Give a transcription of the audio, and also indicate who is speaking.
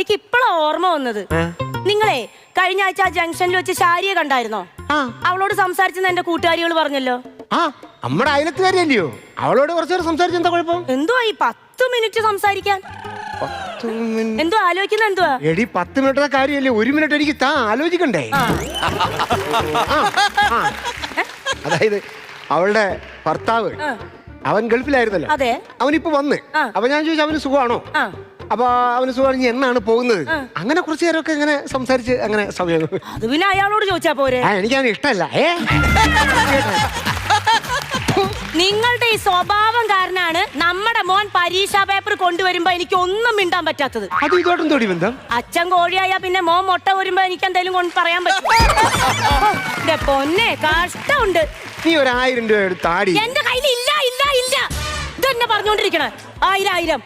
Speaker 1: എനിക്ക് ഇപ്പഴാ ഓർമ്മ വന്നത്. നിങ്ങളെ കഴിഞ്ഞ ആഴ്ച ജംഗ്ഷനിൽ വെച്ച് ശാരിയെ കണ്ടായിരുന്നോ? അവളോട് സംസാരിച്ചെന്ന് എന്റെ കൂട്ടുകാരികൾ പറഞ്ഞല്ലോ.
Speaker 2: നമ്മുടെ അയലത്തുകാരിയല്ലയോ? അവളോട് കുറച്ചേരം സംസാരിച്ച എന്താ കുഴപ്പം?
Speaker 1: എന്തുവാ ഈ 10 മിനിറ്റ് സംസാരിക്കാൻ? എന്തോ ആലോചിക്കുന്ന എന്തുവാ?
Speaker 2: എടി 10 മിനിറ്റത്തെ കാര്യമല്ലേ, 1 മിനിറ്റ് എനിക്ക് താ ആലോചിക്കണ്ടേ? അതായത് അവളുടെ ഭർത്താവ് അവൻ ഗൾഫിലായിരുന്നല്ലോ.
Speaker 1: അതെ.
Speaker 2: അവനിപ്പോ വന്ന് അപ്പൊ ഞാൻ ചോദിച്ചു അവന് സുഖമാണോ? അപ്പൊ അവന് സുഖമാണെങ്കിൽ എന്നാണ് പോകുന്നത്? അങ്ങനെ കുറച്ചു നേരമൊക്കെ ഇങ്ങനെ സംസാരിച്ച് അങ്ങനെ സമയം.
Speaker 1: അത് പിന്നെ അയാളോട് ചോദിച്ചാ പോരെ?
Speaker 2: എനിക്കങ്ങനെ ഇഷ്ടമല്ല.
Speaker 1: നിങ്ങളുടെ ഈ സ്വഭാവം കാരണമാണ് നമ്മുടെ മോൻ പരീക്ഷാ പേപ്പർ കൊണ്ടുവരുമ്പോ എനിക്ക് ഒന്നും മിണ്ടാൻ പറ്റാത്തത്.
Speaker 2: അത് ഇതോട്ടും തോടി ബന്ധം.
Speaker 1: അച്ഛൻ കോഴിയായ പിന്നെ മോൻ മുട്ട വരുമ്പോ എനിക്ക് എന്തെങ്കിലും കൊണ്ട് പറയാൻ പറ്റും? പൊന്നെ കഷ്ടമുണ്ട്.
Speaker 2: നീ 1000 രൂപ എടുത്ത് ആടി.
Speaker 1: എന്റെ കയ്യിൽ ഇല്ല ഇല്ല ഇല്ല. ഇതെന്നെ പറഞ്ഞോണ്ടിരിക്കണേ 1000